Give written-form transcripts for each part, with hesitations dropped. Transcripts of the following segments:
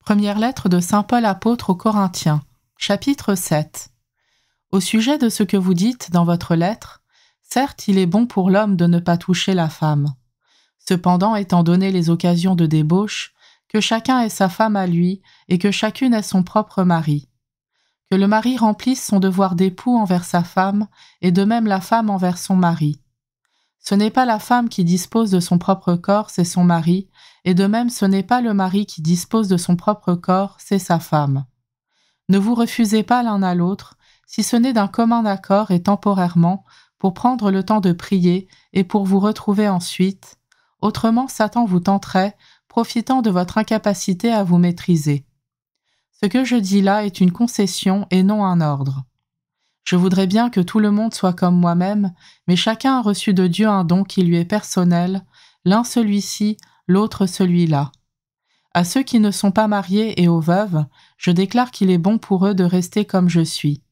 Première lettre de saint Paul apôtre aux Corinthiens, chapitre 7. Au sujet de ce que vous dites dans votre lettre, certes, il est bon pour l'homme de ne pas toucher la femme. Cependant, étant donné les occasions de débauche, que chacun ait sa femme à lui et que chacune ait son propre mari. Que le mari remplisse son devoir d'époux envers sa femme et de même la femme envers son mari. Ce n'est pas la femme qui dispose de son propre corps, c'est son mari, et de même ce n'est pas le mari qui dispose de son propre corps, c'est sa femme. Ne vous refusez pas l'un à l'autre, si ce n'est d'un commun accord et temporairement, pour prendre le temps de prier et pour vous retrouver ensuite. Autrement, Satan vous tenterait, profitant de votre incapacité à vous maîtriser. Ce que je dis là est une concession et non un ordre. Je voudrais bien que tout le monde soit comme moi-même, mais chacun a reçu de Dieu un don qui lui est personnel, l'un celui-ci, l'autre celui-là. À ceux qui ne sont pas mariés et aux veuves, je déclare qu'il est bon pour eux de rester comme je suis.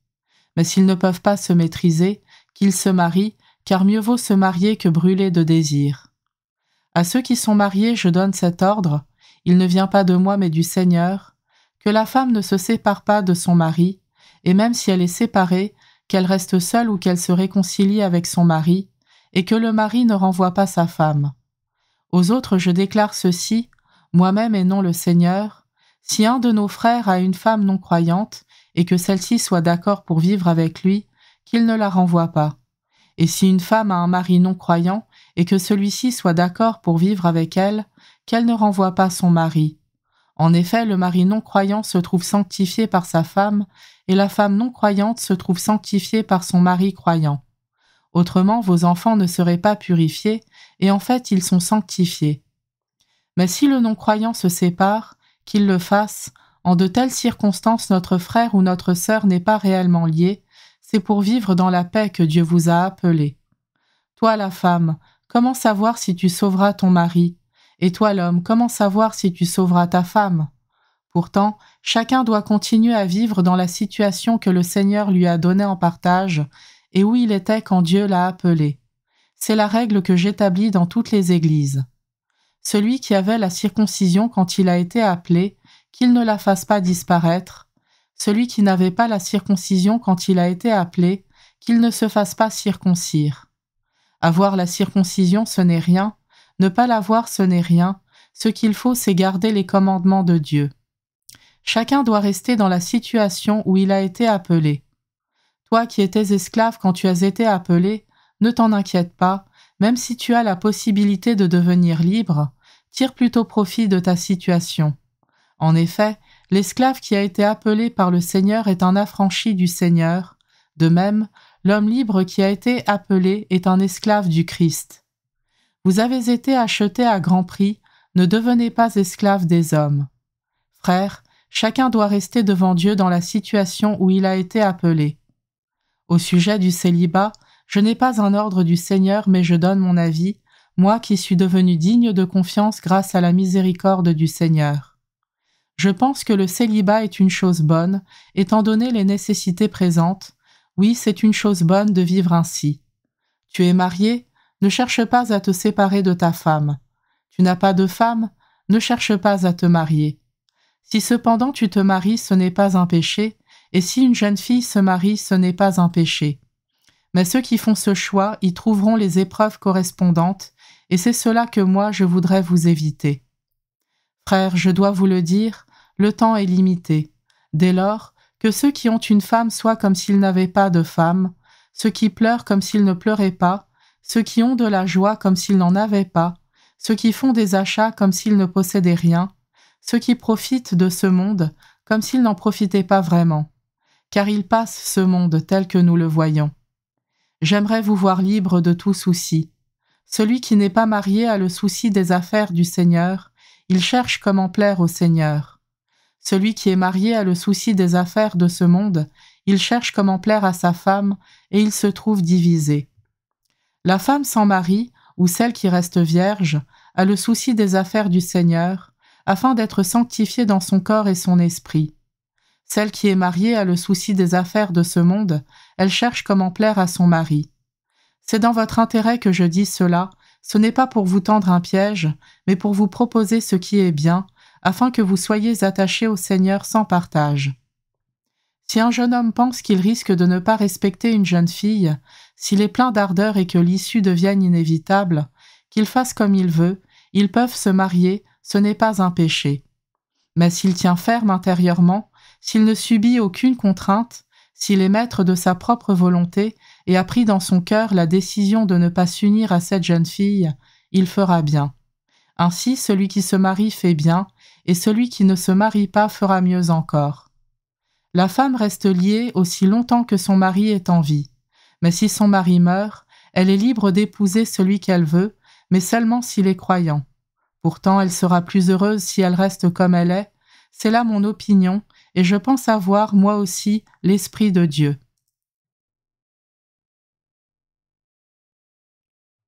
Mais s'ils ne peuvent pas se maîtriser, qu'ils se marient, car mieux vaut se marier que brûler de désir. À ceux qui sont mariés, je donne cet ordre, il ne vient pas de moi mais du Seigneur, que la femme ne se sépare pas de son mari, et même si elle est séparée, qu'elle reste seule ou qu'elle se réconcilie avec son mari, et que le mari ne renvoie pas sa femme. Aux autres je déclare ceci, moi-même et non le Seigneur, si un de nos frères a une femme non croyante, et que celle-ci soit d'accord pour vivre avec lui, qu'il ne la renvoie pas. Et si une femme a un mari non croyant, et que celui-ci soit d'accord pour vivre avec elle, qu'elle ne renvoie pas son mari. En effet, le mari non croyant se trouve sanctifié par sa femme, et la femme non croyante se trouve sanctifiée par son mari croyant. Autrement, vos enfants ne seraient pas purifiés, et en fait ils sont sanctifiés. Mais si le non-croyant se sépare, qu'il le fasse, en de telles circonstances notre frère ou notre sœur n'est pas réellement lié, c'est pour vivre dans la paix que Dieu vous a appelé. Toi la femme, comment savoir si tu sauveras ton mari? Et toi l'homme, comment savoir si tu sauveras ta femme? Pourtant, chacun doit continuer à vivre dans la situation que le Seigneur lui a donnée en partage et où il était quand Dieu l'a appelé. C'est la règle que j'établis dans toutes les églises. Celui qui avait la circoncision quand il a été appelé, qu'il ne la fasse pas disparaître. Celui qui n'avait pas la circoncision quand il a été appelé, qu'il ne se fasse pas circoncire. Avoir la circoncision, ce n'est rien. Ne pas l'avoir, ce n'est rien. Ce qu'il faut, c'est garder les commandements de Dieu. Chacun doit rester dans la situation où il a été appelé. Toi qui étais esclave quand tu as été appelé, ne t'en inquiète pas, même si tu as la possibilité de devenir libre, tire plutôt profit de ta situation. En effet, l'esclave qui a été appelé par le Seigneur est un affranchi du Seigneur. De même, l'homme libre qui a été appelé est un esclave du Christ. Vous avez été achetés à grand prix, ne devenez pas esclaves des hommes. Frères, chacun doit rester devant Dieu dans la situation où il a été appelé. Au sujet du célibat, je n'ai pas un ordre du Seigneur, mais je donne mon avis, moi qui suis devenu digne de confiance grâce à la miséricorde du Seigneur. Je pense que le célibat est une chose bonne, étant donné les nécessités présentes. Oui, c'est une chose bonne de vivre ainsi. Tu es marié, ne cherche pas à te séparer de ta femme. Tu n'as pas de femme, ne cherche pas à te marier. Si cependant tu te maries, ce n'est pas un péché, et si une jeune fille se marie, ce n'est pas un péché. Mais ceux qui font ce choix y trouveront les épreuves correspondantes, et c'est cela que moi je voudrais vous éviter. Frères, je dois vous le dire, le temps est limité. Dès lors, que ceux qui ont une femme soient comme s'ils n'avaient pas de femme, ceux qui pleurent comme s'ils ne pleuraient pas, ceux qui ont de la joie comme s'ils n'en avaient pas, ceux qui font des achats comme s'ils ne possédaient rien, ceux qui profitent de ce monde comme s'ils n'en profitaient pas vraiment, car il passe ce monde tel que nous le voyons. J'aimerais vous voir libre de tout souci. Celui qui n'est pas marié a le souci des affaires du Seigneur, il cherche comment plaire au Seigneur. Celui qui est marié a le souci des affaires de ce monde, il cherche comment plaire à sa femme, et il se trouve divisé. La femme sans mari, ou celle qui reste vierge, a le souci des affaires du Seigneur, afin d'être sanctifiée dans son corps et son esprit. Celle qui est mariée a le souci des affaires de ce monde, elle cherche comment plaire à son mari. C'est dans votre intérêt que je dis cela, ce n'est pas pour vous tendre un piège, mais pour vous proposer ce qui est bien, afin que vous soyez attachés au Seigneur sans partage. Si un jeune homme pense qu'il risque de ne pas respecter une jeune fille, s'il est plein d'ardeur et que l'issue devienne inévitable, qu'il fasse comme il veut, ils peuvent se marier, ce n'est pas un péché. Mais s'il tient ferme intérieurement, s'il ne subit aucune contrainte, s'il est maître de sa propre volonté et a pris dans son cœur la décision de ne pas s'unir à cette jeune fille, il fera bien. Ainsi, celui qui se marie fait bien, et celui qui ne se marie pas fera mieux encore. La femme reste liée aussi longtemps que son mari est en vie. Mais si son mari meurt, elle est libre d'épouser celui qu'elle veut, mais seulement s'il est croyant. Pourtant, elle sera plus heureuse si elle reste comme elle est. C'est là mon opinion, et je pense avoir, moi aussi, l'Esprit de Dieu.